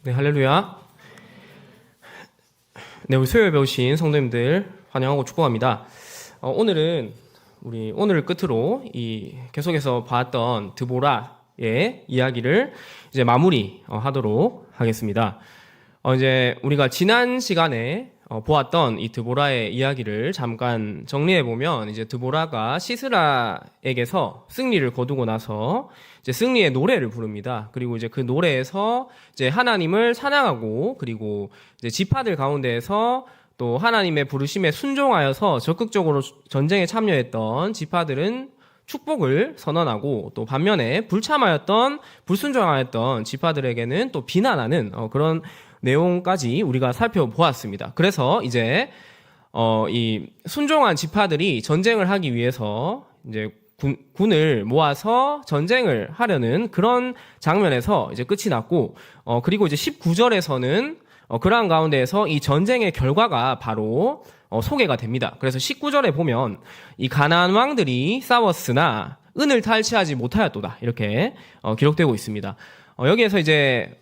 네, 할렐루야. 네, 우리 수요일 배우신 성도님들 환영하고 축복합니다. 오늘은 우리 오늘을 끝으로 계속해서 봤던 드보라의 이야기를 이제 마무리 하도록 하겠습니다. 이제 우리가 지난 시간에 보았던 이 드보라의 이야기를 잠깐 정리해 보면, 이제 드보라가 시스라에게서 승리를 거두고 나서 이제 승리의 노래를 부릅니다. 그리고 이제 그 노래에서 이제 하나님을 찬양하고, 그리고 이제 지파들 가운데에서 또 하나님의 부르심에 순종하여서 적극적으로 전쟁에 참여했던 지파들은 축복을 선언하고, 또 반면에 불순종하였던 지파들에게는 또 비난하는 그런 내용까지 우리가 살펴보았습니다. 그래서 이제 이 순종한 지파들이 전쟁을 하기 위해서 이제 군을 모아서 전쟁을 하려는 그런 장면에서 이제 끝이 났고, 그리고 이제 19절에서는 그러한 가운데에서 이 전쟁의 결과가 바로 소개가 됩니다. 그래서 19절에 보면 이 가나안 왕들이 싸웠으나 은을 탈취하지 못하였도다, 이렇게 기록되고 있습니다. 여기에서 이제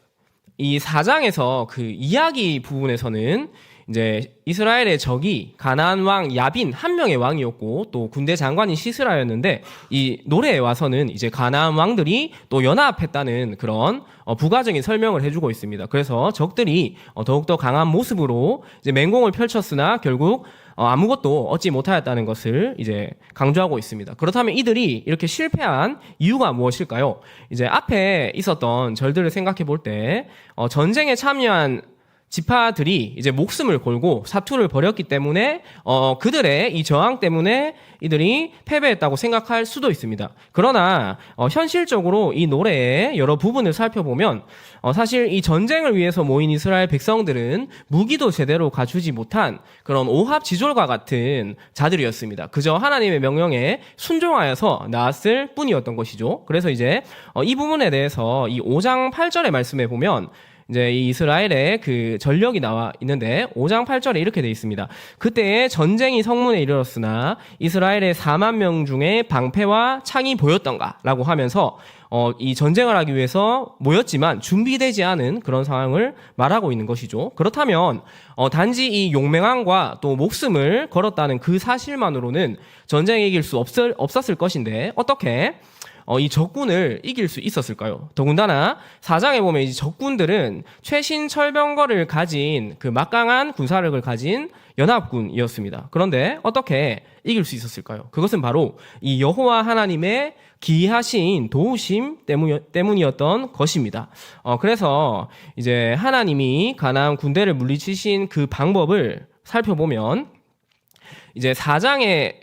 이 4장에서 그 이야기 부분에서는 이제 이스라엘의 적이 가나안 왕 야빈 한 명의 왕이었고, 또 군대 장관인 시스라였는데, 이 노래에 와서는 이제 가나안 왕들이 또 연합했다는 그런 부가적인 설명을 해주고 있습니다. 그래서 적들이 더욱더 강한 모습으로 이제 맹공을 펼쳤으나 결국 아무것도 얻지 못하였다는 것을 이제 강조하고 있습니다. 그렇다면 이들이 이렇게 실패한 이유가 무엇일까요? 이제 앞에 있었던 절들을 생각해 볼 때 전쟁에 참여한 지파들이 이제 목숨을 걸고 사투를 벌였기 때문에 그들의 이 저항 때문에 이들이 패배했다고 생각할 수도 있습니다. 그러나 현실적으로 이 노래의 여러 부분을 살펴보면 사실 이 전쟁을 위해서 모인 이스라엘 백성들은 무기도 제대로 갖추지 못한 그런 오합지졸과 같은 자들이었습니다. 그저 하나님의 명령에 순종하여서 나았을 뿐이었던 것이죠. 그래서 이제 이 부분에 대해서 이 5장 8절의 말씀에 보면 이제 이 이스라엘의 그 전력이 나와 있는데, 5장 8절에 이렇게 되어 있습니다. 그때에 전쟁이 성문에 이르렀으나 이스라엘의 4만 명 중에 방패와 창이 보였던가? 라고 하면서 이 전쟁을 하기 위해서 모였지만 준비되지 않은 그런 상황을 말하고 있는 것이죠. 그렇다면 단지 이 용맹함과 또 목숨을 걸었다는 그 사실만으로는 전쟁에 이길 수 없었을 것인데, 어떻게 이 적군을 이길 수 있었을까요? 더군다나 4장에 보면 이 적군들은 최신 철병거를 가진 그 막강한 군사력을 가진 연합군이었습니다. 그런데 어떻게 이길 수 있었을까요? 그것은 바로 이 여호와 하나님의 기이하신 도우심 때문이었던 것입니다. 그래서 이제 하나님이 가나안 군대를 물리치신 그 방법을 살펴보면, 이제 4장의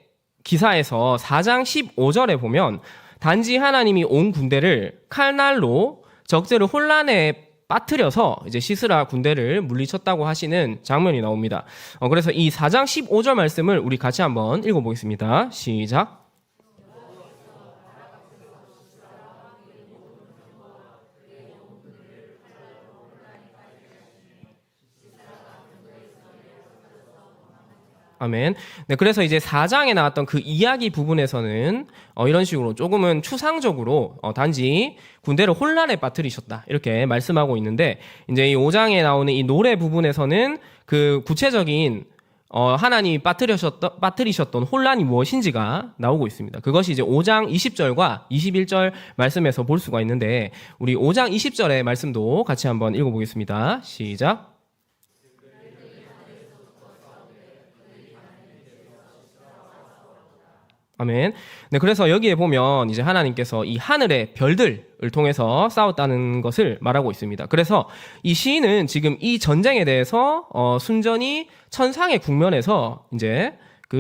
기사에서 4장 15절에 보면 단지 하나님이 온 군대를 칼날로 적들을 혼란에 빠뜨려서 이제 시스라 군대를 물리쳤다고 하시는 장면이 나옵니다. 그래서 이 4장 15절 말씀을 우리 같이 한번 읽어보겠습니다. 시작. 아멘. 네, 그래서 이제 4장에 나왔던 그 이야기 부분에서는 이런 식으로 조금은 추상적으로 단지 군대를 혼란에 빠뜨리셨다, 이렇게 말씀하고 있는데, 이제 이 5장에 나오는 이 노래 부분에서는 그 구체적인 하나님이 빠뜨리셨던 혼란이 무엇인지가 나오고 있습니다. 그것이 이제 5장 20절과 21절 말씀에서 볼 수가 있는데, 우리 5장 20절의 말씀도 같이 한번 읽어보겠습니다. 시작. 아멘. 네, 그래서 여기에 보면 이제 하나님께서 이 하늘의 별들을 통해서 싸웠다는 것을 말하고 있습니다. 그래서 이 시인은 지금 이 전쟁에 대해서 순전히 천상의 국면에서 이제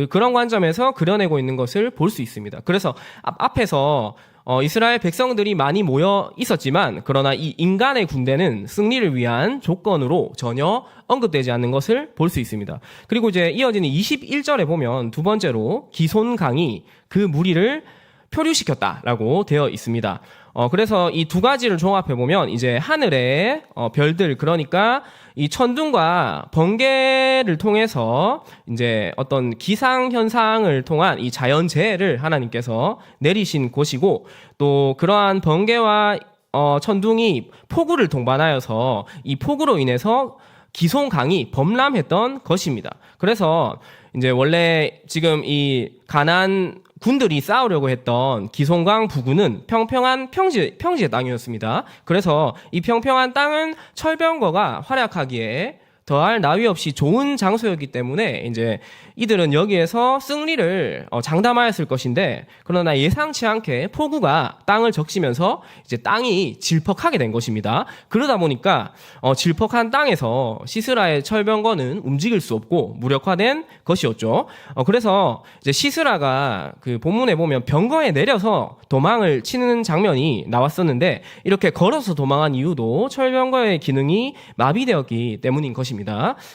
그런 관점에서 그려내고 있는 것을 볼 수 있습니다. 그래서 앞에서 이스라엘 백성들이 많이 모여 있었지만, 그러나 이 인간의 군대는 승리를 위한 조건으로 전혀 언급되지 않는 것을 볼 수 있습니다. 그리고 이제 이어지는 21절에 보면 두 번째로 기손강이 그 무리를 표류시켰다라고 되어 있습니다. 그래서 이 두 가지를 종합해 보면 이제 하늘의 별들, 그러니까 이 천둥과 번개를 통해서 이제 어떤 기상 현상을 통한 이 자연재해를 하나님께서 내리신 곳이고, 또 그러한 번개와 천둥이 폭우를 동반하여서 이 폭우로 인해서 기손강이 범람했던 것입니다. 그래서 이제 원래 지금 이 가나안 군들이 싸우려고 했던 기손강 부근은 평평한 평지의 땅이었습니다. 그래서 이 평평한 땅은 철병거가 활약하기에 더할 나위 없이 좋은 장소였기 때문에 이제 이들은 여기에서 승리를 장담하였을 것인데, 그러나 예상치 않게 폭우가 땅을 적시면서 이제 땅이 질퍽하게 된 것입니다. 그러다 보니까 질퍽한 땅에서 시스라의 철병거는 움직일 수 없고 무력화된 것이었죠. 그래서 이제 시스라가 그 본문에 보면 병거에 내려서 도망을 치는 장면이 나왔었는데, 이렇게 걸어서 도망한 이유도 철병거의 기능이 마비되었기 때문인 것입니다.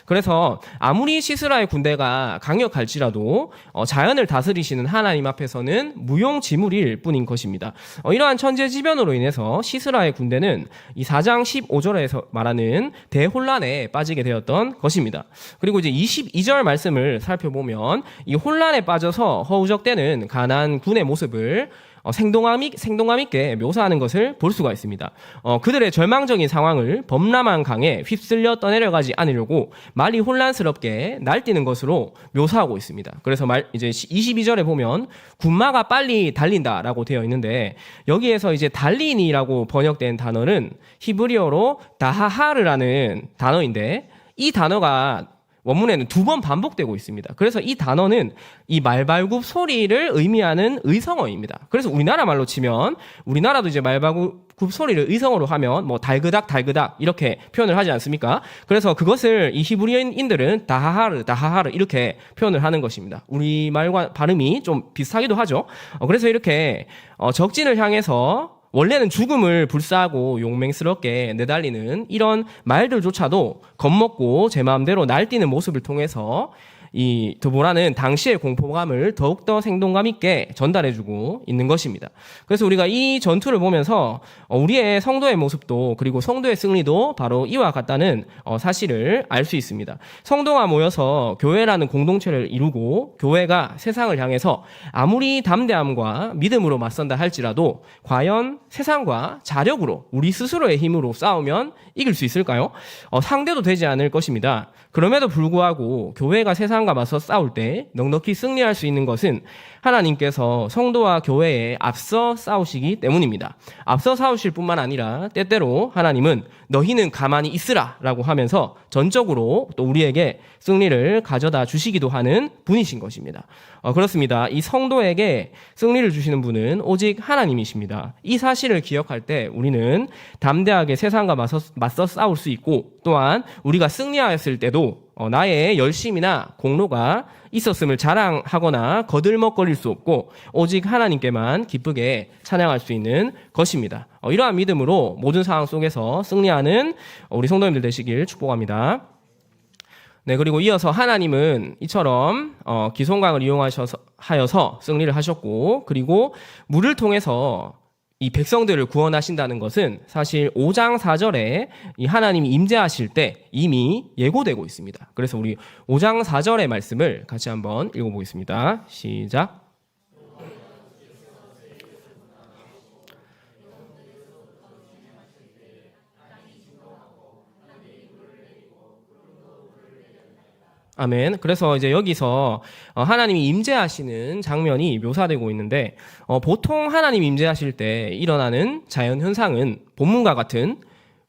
그래서 아무리 시스라의 군대가 강력할지라도 자연을 다스리시는 하나님 앞에서는 무용지물일 뿐인 것입니다. 이러한 천재지변으로 인해서 시스라의 군대는 이 4장 15절에서 말하는 대혼란에 빠지게 되었던 것입니다. 그리고 이제 22절 말씀을 살펴보면 이 혼란에 빠져서 허우적대는 가나안 군의 모습을 생동감 있게 묘사하는 것을 볼 수가 있습니다. 그들의 절망적인 상황을 범람한 강에 휩쓸려 떠내려가지 않으려고 말이 혼란스럽게 날뛰는 것으로 묘사하고 있습니다. 그래서 이제 22절에 보면 군마가 빨리 달린다라고 되어 있는데, 여기에서 이제 달린이라고 번역된 단어는 히브리어로 다하하르라는 단어인데, 이 단어가 원문에는 2번 반복되고 있습니다. 그래서 이 단어는 이 말발굽 소리를 의미하는 의성어입니다. 그래서 우리나라 말로 치면, 우리나라도 이제 말발굽 소리를 의성어로 하면 뭐 달그닥 이렇게 표현을 하지 않습니까? 그래서 그것을 이 히브리인들은 다하하르 이렇게 표현을 하는 것입니다. 우리말과 발음이 좀 비슷하기도 하죠. 그래서 이렇게 적진을 향해서 원래는 죽음을 불사하고 용맹스럽게 내달리는 이런 말들조차도 겁먹고 제 마음대로 날뛰는 모습을 통해서 이 드보라는 당시의 공포감을 더욱더 생동감 있게 전달해주고 있는 것입니다. 그래서 우리가 이 전투를 보면서 우리의 성도의 모습도, 그리고 성도의 승리도 바로 이와 같다는 사실을 알 수 있습니다. 성도가 모여서 교회라는 공동체를 이루고 교회가 세상을 향해서 아무리 담대함과 믿음으로 맞선다 할지라도 과연 세상과 자력으로, 우리 스스로의 힘으로 싸우면 이길 수 있을까요? 상대도 되지 않을 것입니다. 그럼에도 불구하고 교회가 세상과 맞서 싸울 때 넉넉히 승리할 수 있는 것은 하나님께서 성도와 교회에 앞서 싸우시기 때문입니다. 앞서 싸우실 뿐만 아니라 때때로 하나님은 너희는 가만히 있으라 라고 하면서 전적으로 또 우리에게 승리를 가져다 주시기도 하는 분이신 것입니다. 그렇습니다. 이 성도에게 승리를 주시는 분은 오직 하나님이십니다. 이 사실을 기억할 때 우리는 담대하게 세상과 맞서 싸울 수 있고, 또한 우리가 승리하였을 때도 나의 열심이나 공로가 있었음을 자랑하거나 거들먹거릴 수 없고 오직 하나님께만 기쁘게 찬양할 수 있는 것입니다. 이러한 믿음으로 모든 상황 속에서 승리하는 우리 성도님들 되시길 축복합니다. 네, 그리고 이어서 하나님은 이처럼 기손강을 이용하여서 승리를 하셨고, 그리고 물을 통해서 이 백성들을 구원하신다는 것은 사실 5장 4절에 이 하나님이 임재하실 때 이미 예고되고 있습니다. 그래서 우리 5장 4절의 말씀을 같이 한번 읽어보겠습니다. 시작. 아멘. 그래서 이제 여기서 하나님이 임재하시는 장면이 묘사되고 있는데, 보통 하나님 임재하실 때 일어나는 자연 현상은 본문과 같은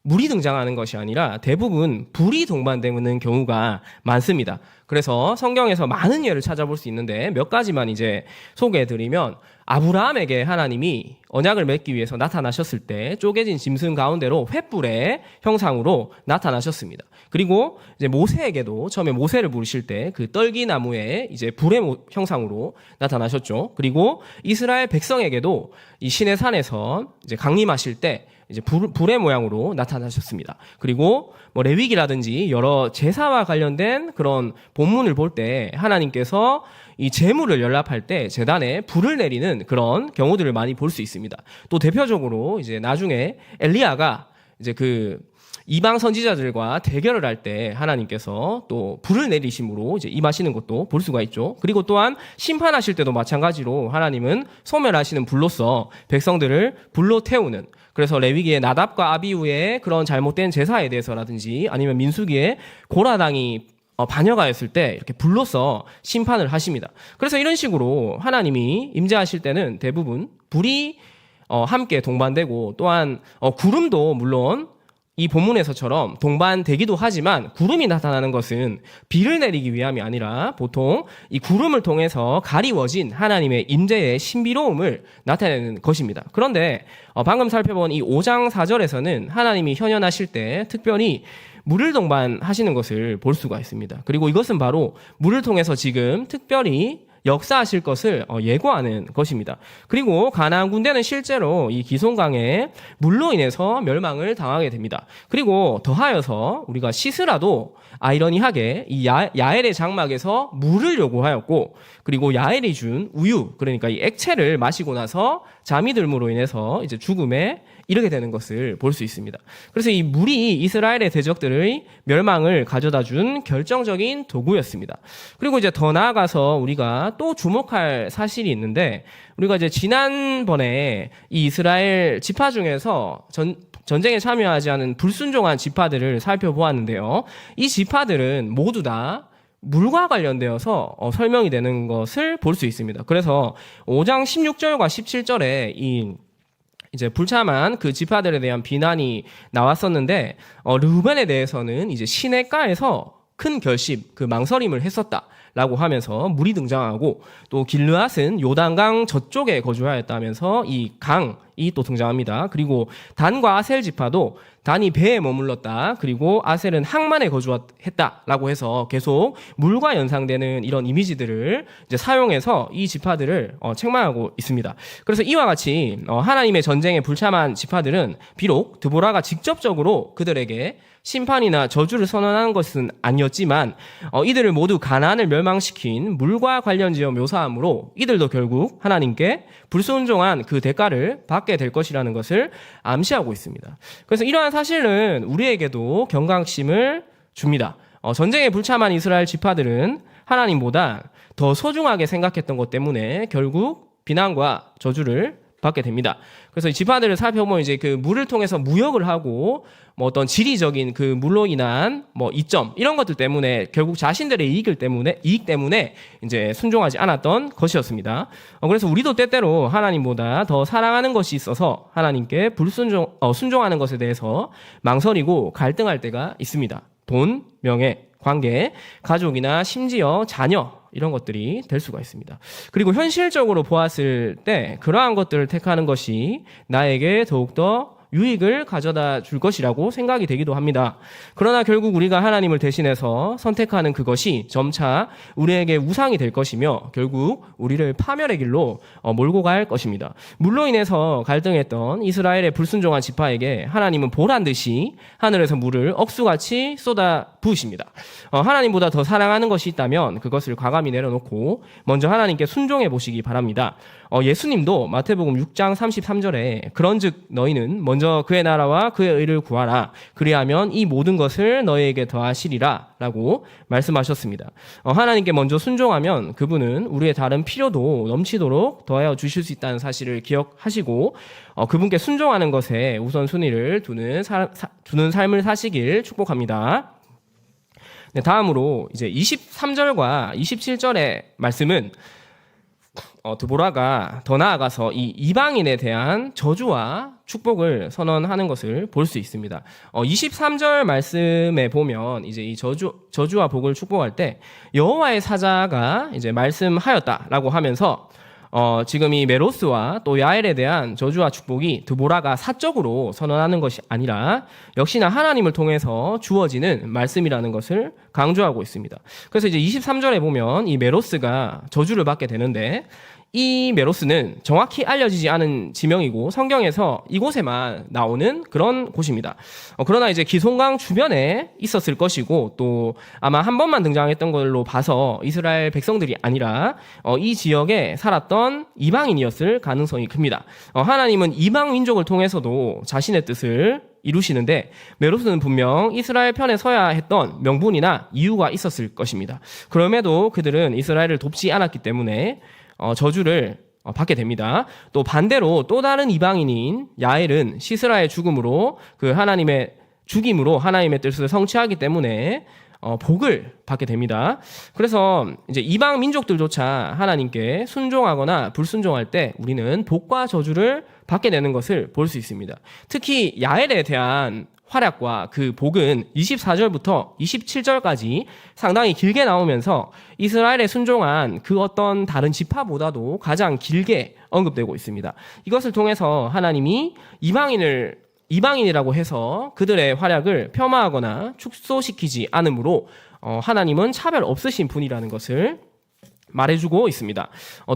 물이 등장하는 것이 아니라 대부분 불이 동반되는 경우가 많습니다. 그래서 성경에서 많은 예를 찾아볼 수 있는데 몇 가지만 이제 소개해드리면, 아브라함에게 하나님이 언약을 맺기 위해서 나타나셨을 때 쪼개진 짐승 가운데로 횃불의 형상으로 나타나셨습니다. 그리고 이제 모세에게도 처음에 모세를 부르실 때 그 떨기나무의 이제 불의 형상으로 나타나셨죠. 그리고 이스라엘 백성에게도 이 시내 산에서 이제 강림하실 때 이제 불의 모양으로 나타나셨습니다. 그리고 뭐 레위기라든지 여러 제사와 관련된 그런 본문을 볼 때 하나님께서 이 제물을 연락할 때 제단에 불을 내리는 그런 경우들을 많이 볼 수 있습니다. 또 대표적으로 이제 나중에 엘리야가 이제 그 이방 선지자들과 대결을 할 때 하나님께서 또 불을 내리심으로 이제 임하시는 것도 볼 수가 있죠. 그리고 또한 심판하실 때도 마찬가지로 하나님은 소멸하시는 불로서 백성들을 불로 태우는 그래서 레위기의 나답과 아비후의 그런 잘못된 제사에 대해서라든지 아니면 민수기의 고라당이 반역하였을 때 이렇게 불로써 심판을 하십니다. 그래서 이런 식으로 하나님이 임재하실 때는 대부분 불이 함께 동반되고 또한 구름도 물론 이 본문에서처럼 동반되기도 하지만 구름이 나타나는 것은 비를 내리기 위함이 아니라 보통 이 구름을 통해서 가리워진 하나님의 임재의 신비로움을 나타내는 것입니다. 그런데 방금 살펴본 이 5장 4절에서는 하나님이 현현하실 때 특별히 물을 동반하시는 것을 볼 수가 있습니다. 그리고 이것은 바로 물을 통해서 지금 특별히 역사하실 것을 예고하는 것입니다. 그리고 가나안 군대는 실제로 이 기손강의 물로 인해서 멸망을 당하게 됩니다. 그리고 더하여서 우리가 시스라도 아이러니하게 이 야엘의 장막에서 물을 요구하였고 그리고 야엘이 준 우유 그러니까 이 액체를 마시고 나서 잠이 들므로 인해서 이제 죽음에 이르게 되는 것을 볼 수 있습니다. 그래서 이 물이 이스라엘의 대적들의 멸망을 가져다 준 결정적인 도구였습니다. 그리고 이제 더 나아가서 우리가 또 주목할 사실이 있는데 우리가 이제 지난번에 이 이스라엘 지파 중에서 전쟁에 참여하지 않은 불순종한 지파들을 살펴보았는데요. 이 지파들은 모두 다 물과 관련되어서 설명이 되는 것을 볼 수 있습니다. 그래서 5장 16절과 17절에 이제 불참한 그 지파들에 대한 비난이 나왔었는데 르우벤에 대해서는 이제 시내가에서 큰 결심, 그 망설임을 했었다라고 하면서 물이 등장하고 또 길르앗은 요단강 저쪽에 거주하였다면서 이 강이 또 등장합니다. 그리고 단과 아셀 지파도 단이 배에 머물렀다. 그리고 아셀은 항만에 거주했다라고 해서 계속 물과 연상되는 이런 이미지들을 이제 사용해서 이 지파들을 책망하고 있습니다. 그래서 이와 같이 하나님의 전쟁에 불참한 지파들은 비록 드보라가 직접적으로 그들에게 심판이나 저주를 선언하는 것은 아니었지만 이들을 모두 가나안을 멸망시킨 물과 관련지어 묘사함으로 이들도 결국 하나님께 불순종한 그 대가를 받게 될 것이라는 것을 암시하고 있습니다. 그래서 이러한 사실은 우리에게도 경각심을 줍니다. 전쟁에 불참한 이스라엘 지파들은 하나님보다 더 소중하게 생각했던 것 때문에 결국 비난과 저주를 받게 됩니다. 그래서 이 지파들을 살펴보면 이제 그 물을 통해서 무역을 하고 어떤 지리적인 그 물로 인한 이점 이런 것들 때문에 결국 자신들의 이익 때문에 이제 순종하지 않았던 것이었습니다. 그래서 우리도 때때로 하나님보다 더 사랑하는 것이 있어서 하나님께 순종하는 것에 대해서 망설이고 갈등할 때가 있습니다. 돈, 명예, 관계, 가족이나 심지어 자녀 이런 것들이 될 수가 있습니다. 그리고 현실적으로 보았을 때 그러한 것들을 택하는 것이 나에게 더욱더 유익을 가져다 줄 것이라고 생각이 되기도 합니다. 그러나 결국 우리가 하나님을 대신해서 선택하는 그것이 점차 우리에게 우상이 될 것이며 결국 우리를 파멸의 길로 몰고 갈 것입니다. 물로 인해서 갈등했던 이스라엘의 불순종한 지파에게 하나님은 보란 듯이 하늘에서 물을 억수같이 쏟아 부으십니다. 하나님보다 더 사랑하는 것이 있다면 그것을 과감히 내려놓고 먼저 하나님께 순종해 보시기 바랍니다. 예수님도 마태복음 6장 33절에 그런즉 너희는 먼저 그의 나라와 그의 의를 구하라 그리하면 이 모든 것을 너희에게 더하시리라 라고 말씀하셨습니다. 하나님께 먼저 순종하면 그분은 우리의 다른 필요도 넘치도록 더하여 주실 수 있다는 사실을 기억하시고 그분께 순종하는 것에 우선순위를 두는 삶을 사시길 축복합니다. 네, 다음으로 이제 23절과 27절의 말씀은 드보라가 더 나아가서 이 이방인에 대한 저주와 축복을 선언하는 것을 볼 수 있습니다. 23절 말씀에 보면 이제 이 저주와 복을 축복할 때 여호와의 사자가 이제 말씀하였다라고 하면서 지금 이 메로스와 또 야엘에 대한 저주와 축복이 드보라가 사적으로 선언하는 것이 아니라 역시나 하나님을 통해서 주어지는 말씀이라는 것을 강조하고 있습니다. 그래서 이제 23절에 보면 이 메로스가 저주를 받게 되는데 이 메로스는 정확히 알려지지 않은 지명이고 성경에서 이곳에만 나오는 그런 곳입니다. 그러나 이제 기손강 주변에 있었을 것이고 또 아마 한 번만 등장했던 걸로 봐서 이스라엘 백성들이 아니라 이 지역에 살았던 이방인이었을 가능성이 큽니다. 하나님은 이방 민족을 통해서도 자신의 뜻을 이루시는데 메로스는 분명 이스라엘 편에 서야 했던 명분이나 이유가 있었을 것입니다. 그럼에도 그들은 이스라엘을 돕지 않았기 때문에 저주를 받게 됩니다. 또 반대로 또 다른 이방인인 야엘은 시스라의 죽음으로 그 하나님의 죽임으로 하나님의 뜻을 성취하기 때문에 복을 받게 됩니다. 그래서 이제 이방 민족들조차 하나님께 순종하거나 불순종할 때 우리는 복과 저주를 받게 되는 것을 볼 수 있습니다. 특히 야엘에 대한 활약과 그 복은 24절부터 27절까지 상당히 길게 나오면서 이스라엘에 순종한 그 어떤 다른 지파보다도 가장 길게 언급되고 있습니다. 이것을 통해서 하나님이 이방인이라고 해서 그들의 활약을 폄하하거나 축소시키지 않으므로 하나님은 차별 없으신 분이라는 것을 말해주고 있습니다.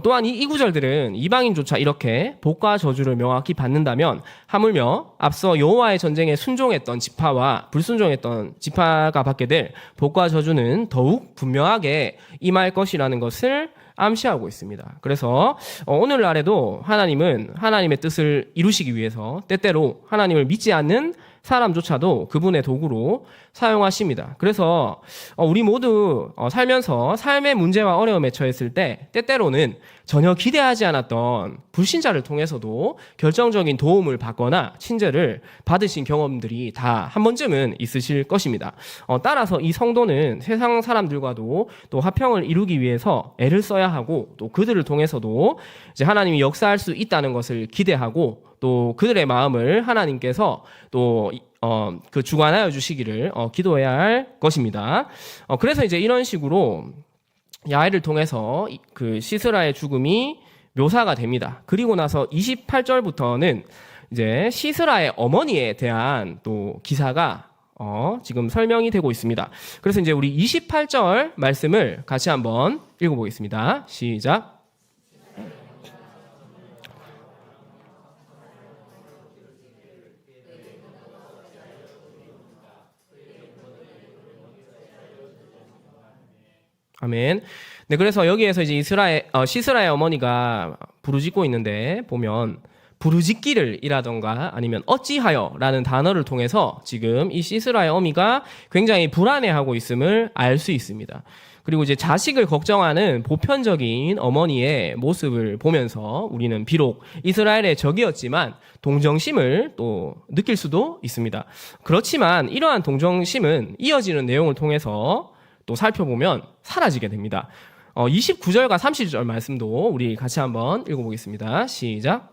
또한 이 구절들은 이방인조차 이렇게 복과 저주를 명확히 받는다면 하물며 앞서 여호와의 전쟁에 순종했던 지파와 불순종했던 지파가 받게 될 복과 저주는 더욱 분명하게 임할 것이라는 것을 암시하고 있습니다. 그래서 오늘날에도 하나님은 하나님의 뜻을 이루시기 위해서 때때로 하나님을 믿지 않는 사람조차도 그분의 도구로 사용하십니다. 그래서 우리 모두 살면서 삶의 문제와 어려움에 처했을 때 때때로는 전혀 기대하지 않았던 불신자를 통해서도 결정적인 도움을 받거나 친절을 받으신 경험들이 다 한 번쯤은 있으실 것입니다. 따라서 이 성도는 세상 사람들과도 또 화평을 이루기 위해서 애를 써야 하고 또 그들을 통해서도 이제 하나님이 역사할 수 있다는 것을 기대하고 또 그들의 마음을 하나님께서 또 그 주관하여 주시기를 기도해야 할 것입니다. 그래서 이제 이런 식으로 야엘을 통해서 그 시스라의 죽음이 묘사가 됩니다. 그리고 나서 28절부터는 이제 시스라의 어머니에 대한 또 기사가 지금 설명이 되고 있습니다. 그래서 이제 우리 28절 말씀을 같이 한번 읽어보겠습니다. 시작. 아멘. 네, 그래서 여기에서 이제 시스라의 어머니가 부르짖고 있는데 보면 부르짖기를이라던가 아니면 어찌하여라는 단어를 통해서 지금 이 시스라의 어미가 굉장히 불안해하고 있음을 알 수 있습니다. 그리고 이제 자식을 걱정하는 보편적인 어머니의 모습을 보면서 우리는 비록 이스라엘의 적이었지만 동정심을 또 느낄 수도 있습니다. 그렇지만 이러한 동정심은 이어지는 내용을 통해서 또 살펴보면 사라지게 됩니다. 29절과 30절 말씀도 우리 같이 한번 읽어보겠습니다. 시작.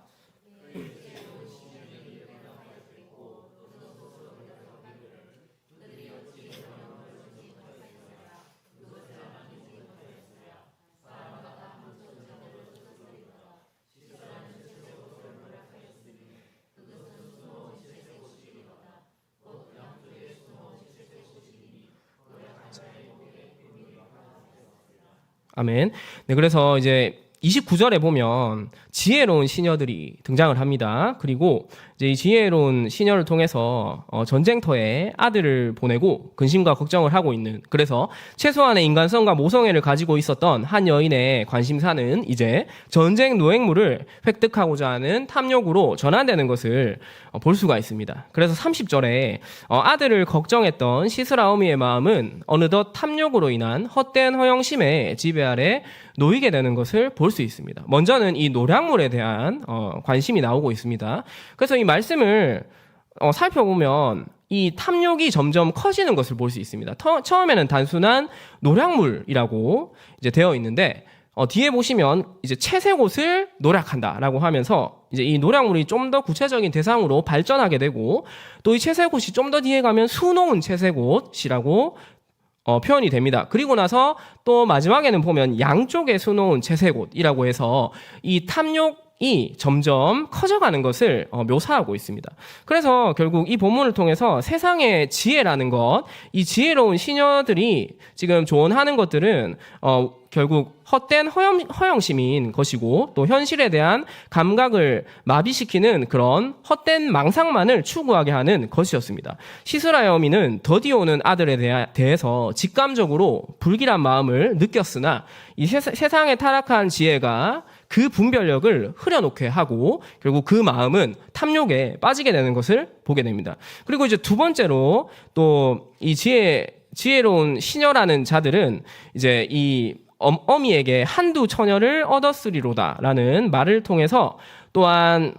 아멘. 네, 그래서 이제 29절에 보면 지혜로운 시녀들이 등장을 합니다. 그리고 이제 이 지혜로운 시녀를 통해서 전쟁터에 아들을 보내고 근심과 걱정을 하고 있는, 그래서 최소한의 인간성과 모성애를 가지고 있었던 한 여인의 관심사는 이제 전쟁 노획물을 획득하고자 하는 탐욕으로 전환되는 것을 볼 수가 있습니다. 그래서 30절에 아들을 걱정했던 시스라 어미의 마음은 어느덧 탐욕으로 인한 헛된 허영심의 지배 아래 놓이게 되는 것을 볼 수 있습니다. 먼저는 이 노략물에 대한 관심이 나오고 있습니다. 그래서 이 말씀을 살펴보면 이 탐욕이 점점 커지는 것을 볼 수 있습니다. 처음에는 단순한 노략물이라고 이제 되어 있는데 뒤에 보시면 이제 채색 옷을 노략한다라고 하면서 이제 이 노략물이 좀 더 구체적인 대상으로 발전하게 되고 또 이 채색 옷이 좀 더 뒤에 가면 수놓은 채색 옷이라고 표현이 됩니다. 그리고 나서 또 마지막에는 보면 양쪽에 수놓은 채색옷이라고 해서 이 탐욕이 점점 커져가는 것을 묘사하고 있습니다. 그래서 결국 이 본문을 통해서 세상의 지혜라는 것, 이 지혜로운 시녀들이 지금 조언하는 것들은 결국 헛된 허영심인 것이고 또 현실에 대한 감각을 마비시키는 그런 헛된 망상만을 추구하게 하는 것이었습니다. 시스라의 어미는 더디오는 아들에 대해서 직감적으로 불길한 마음을 느꼈으나 이 세상에 타락한 지혜가 그 분별력을 흐려놓게 하고 결국 그 마음은 탐욕에 빠지게 되는 것을 보게 됩니다. 그리고 이제 두 번째로 또 이 지혜로운 시녀라는 자들은 이제 이 어미에게 한두 처녀를 얻었으리로다라는 말을 통해서 또한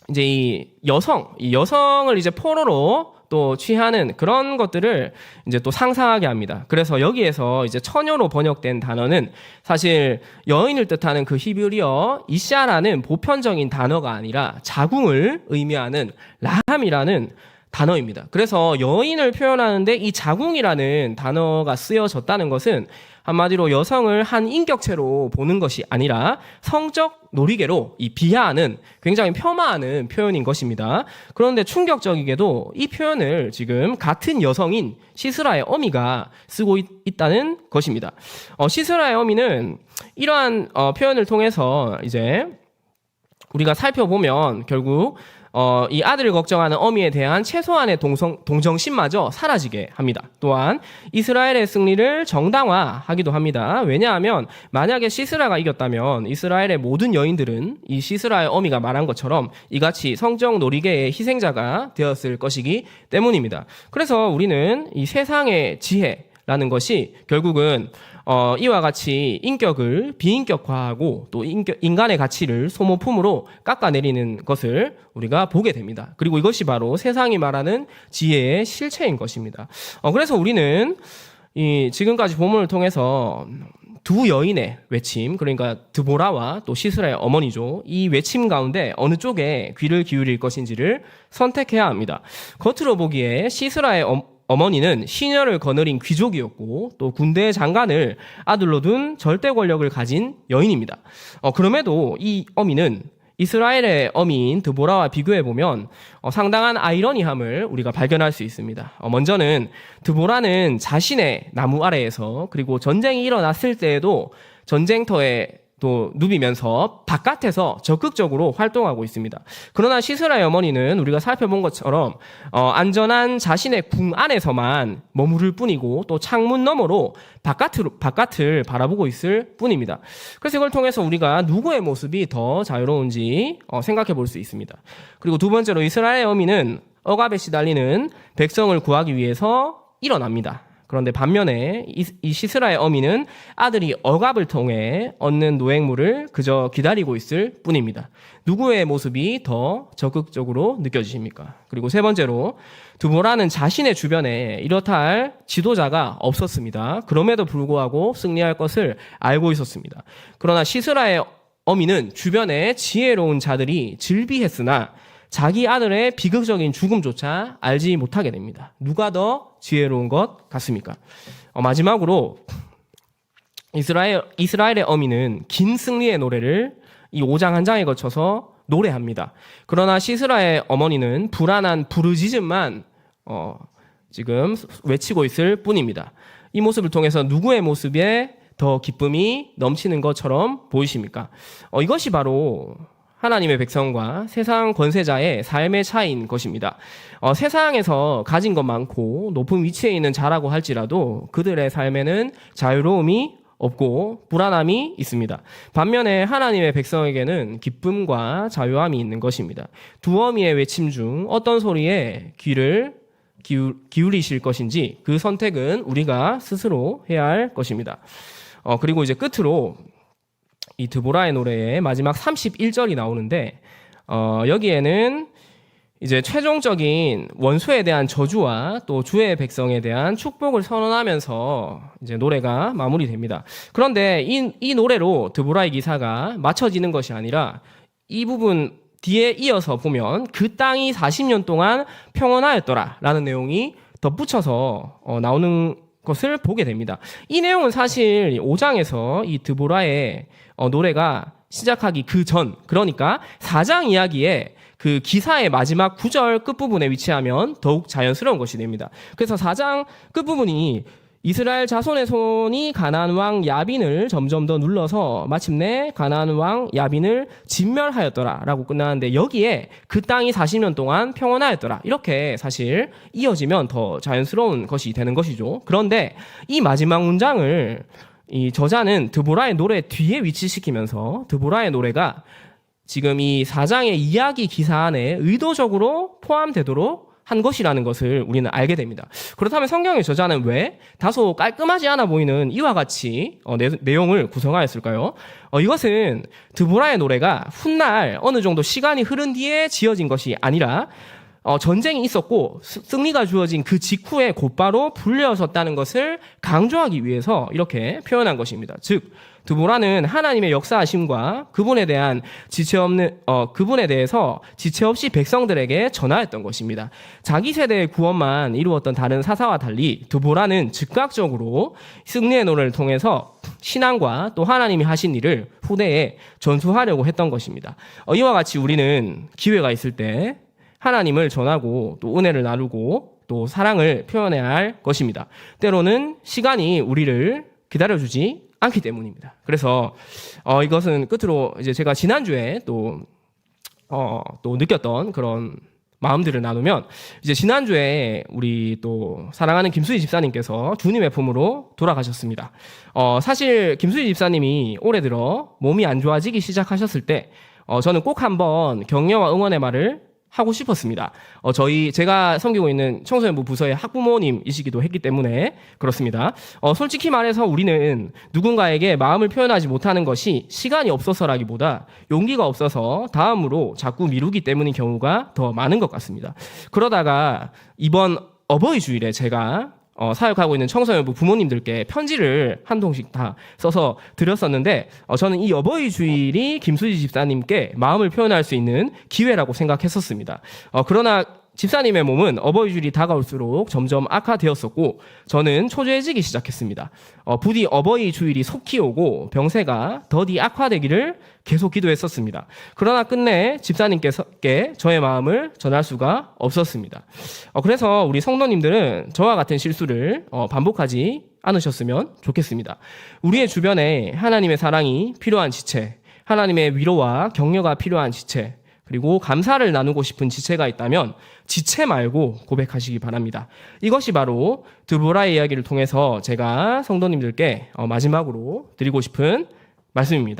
이제 이 여성을 이제 포로로 또 취하는 그런 것들을 이제 또 상상하게 합니다. 그래서 여기에서 이제 처녀로 번역된 단어는 사실 여인을 뜻하는 그 히브리어 이샤라는 보편적인 단어가 아니라 자궁을 의미하는 라함이라는 단어입니다. 그래서 여인을 표현하는데 이 자궁이라는 단어가 쓰여졌다는 것은 한마디로 여성을 한 인격체로 보는 것이 아니라 성적 놀이개로 이 비하하는 굉장히 폄하하는 표현인 것입니다. 그런데 충격적이게도 이 표현을 지금 같은 여성인 시스라의 어미가 쓰고 있다는 것입니다. 시스라의 어미는 이러한 표현을 통해서 이제 우리가 살펴보면 결국 이 아들을 걱정하는 어미에 대한 최소한의 동정심마저 사라지게 합니다. 또한 이스라엘의 승리를 정당화하기도 합니다. 왜냐하면 만약에 시스라가 이겼다면 이스라엘의 모든 여인들은 이 시스라의 어미가 말한 것처럼 이같이 성적 놀이개의 희생자가 되었을 것이기 때문입니다. 그래서 우리는 이 세상의 지혜라는 것이 결국은 이와 같이 인격을 비인격화하고 또 인간의 가치를 소모품으로 깎아내리는 것을 우리가 보게 됩니다. 그리고 이것이 바로 세상이 말하는 지혜의 실체인 것입니다. 그래서 우리는 이 지금까지 본문을 통해서 두 여인의 외침, 그러니까 드보라와 또 시스라의 어머니죠. 이 외침 가운데 어느 쪽에 귀를 기울일 것인지를 선택해야 합니다. 겉으로 보기에 시스라의 어머니는 시녀를 거느린 귀족이었고 또 군대의 장관을 아들로 둔 절대 권력을 가진 여인입니다. 그럼에도 이 어미는 이스라엘의 어미인 드보라와 비교해보면 상당한 아이러니함을 우리가 발견할 수 있습니다. 먼저는 드보라는 자신의 나무 아래에서 그리고 전쟁이 일어났을 때에도 전쟁터에 또 누비면서 바깥에서 적극적으로 활동하고 있습니다. 그러나 시스라의 어머니는 우리가 살펴본 것처럼 안전한 자신의 궁 안에서만 머무를 뿐이고 또 창문 너머로 바깥을 바라보고 있을 뿐입니다. 그래서 이걸 통해서 우리가 누구의 모습이 더 자유로운지 생각해 볼 수 있습니다. 그리고 두 번째로 이스라엘의 어미는 억압에 시달리는 백성을 구하기 위해서 일어납니다. 그런데 반면에 이 시스라의 어미는 아들이 억압을 통해 얻는 노획물을 그저 기다리고 있을 뿐입니다. 누구의 모습이 더 적극적으로 느껴지십니까? 그리고 세 번째로 드보라는 자신의 주변에 이렇다 할 지도자가 없었습니다. 그럼에도 불구하고 승리할 것을 알고 있었습니다. 그러나 시스라의 어미는 주변에 지혜로운 자들이 즐비했으나 자기 아들의 비극적인 죽음조차 알지 못하게 됩니다. 누가 더 지혜로운 것 같습니까? 마지막으로 이스라엘의 어미는 긴 승리의 노래를 이 5장 한 장에 거쳐서 노래합니다. 그러나 시스라의 어머니는 불안한 부르짖음만 지금 외치고 있을 뿐입니다. 이 모습을 통해서 누구의 모습에 더 기쁨이 넘치는 것처럼 보이십니까? 이것이 바로 하나님의 백성과 세상 권세자의 삶의 차이인 것입니다. 세상에서 가진 것 많고 높은 위치에 있는 자라고 할지라도 그들의 삶에는 자유로움이 없고 불안함이 있습니다. 반면에 하나님의 백성에게는 기쁨과 자유함이 있는 것입니다. 두 어미의 외침 중 어떤 소리에 귀를 기울이실 것인지 그 선택은 우리가 스스로 해야 할 것입니다. 그리고 이제 끝으로 이 드보라의 노래의 마지막 31절이 나오는데 여기에는 이제 최종적인 원수에 대한 저주와 또 주의 백성에 대한 축복을 선언하면서 이제 노래가 마무리됩니다. 그런데 이 노래로 드보라의 기사가 맞춰지는 것이 아니라 이 부분 뒤에 이어서 보면 그 땅이 40년 동안 평온하였더라라는 내용이 덧붙여서 나오는 것을 보게 됩니다. 이 내용은 사실 5장에서 이 드보라의 노래가 시작하기 그 전, 그러니까 4장 이야기에 그 기사의 마지막 9절 끝부분에 위치하면 더욱 자연스러운 것이 됩니다. 그래서 4장 끝부분이 이스라엘 자손의 손이 가나안 왕 야빈을 점점 더 눌러서 마침내 가나안 왕 야빈을 진멸하였더라라고 끝나는데 여기에 그 땅이 40년 동안 평온하였더라 이렇게 사실 이어지면 더 자연스러운 것이 되는 것이죠. 그런데 이 마지막 문장을 이 저자는 드보라의 노래 뒤에 위치시키면서 드보라의 노래가 지금 이 4장의 이야기 기사 안에 의도적으로 포함되도록 한 것이라는 것을 우리는 알게 됩니다. 그렇다면 성경의 저자는 왜 다소 깔끔하지 않아 보이는 이와 같이 내용을 구성하였을까요? 이것은 드보라의 노래가 훗날 어느 정도 시간이 흐른 뒤에 지어진 것이 아니라 전쟁이 있었고 승리가 주어진 그 직후에 곧바로 불려졌다는 것을 강조하기 위해서 이렇게 표현한 것입니다. 즉 드보라는 하나님의 역사하심과 그분에 대해서 지체 없이 백성들에게 전하였던 것입니다. 자기 세대의 구원만 이루었던 다른 사사와 달리 드보라는 즉각적으로 승리의 노래를 통해서 신앙과 또 하나님이 하신 일을 후대에 전수하려고 했던 것입니다. 이와 같이 우리는 기회가 있을 때 하나님을 전하고 또 은혜를 나누고 또 사랑을 표현해야 할 것입니다. 때로는 시간이 우리를 기다려주지 않기 때문입니다. 그래서 이것은 끝으로 이제 제가 지난주에 또 느꼈던 그런 마음들을 나누면, 이제 지난주에 우리 또 사랑하는 김수희 집사님께서 주님의 품으로 돌아가셨습니다. 사실 김수희 집사님이 올해 들어 몸이 안 좋아지기 시작하셨을 때 저는 꼭 한번 격려와 응원의 말을 하고 싶었습니다. 제가 섬기고 있는 청소년부 부서의 학부모님이시기도 했기 때문에 그렇습니다. 솔직히 말해서 우리는 누군가에게 마음을 표현하지 못하는 것이 시간이 없어서라기보다 용기가 없어서 다음으로 자꾸 미루기 때문인 경우가 더 많은 것 같습니다. 그러다가 이번 어버이 주일에 제가 사역하고 있는 청소년부 부모님들께 편지를 한 통씩 다 써서 드렸었는데, 저는 이 어버이 주일이 김수지 집사님께 마음을 표현할 수 있는 기회라고 생각했었습니다. 그러나 집사님의 몸은 어버이 주일이 다가올수록 점점 악화되었었고 저는 초조해지기 시작했습니다. 부디 어버이 주일이 속히 오고 병세가 더디 악화되기를 계속 기도했었습니다. 그러나 끝내 집사님께 저의 마음을 전할 수가 없었습니다. 그래서 우리 성도님들은 저와 같은 실수를 반복하지 않으셨으면 좋겠습니다. 우리의 주변에 하나님의 사랑이 필요한 지체, 하나님의 위로와 격려가 필요한 지체, 그리고 감사를 나누고 싶은 지체가 있다면 지체 말고 고백하시기 바랍니다. 이것이 바로 드보라의 이야기를 통해서 제가 성도님들께 마지막으로 드리고 싶은 말씀입니다.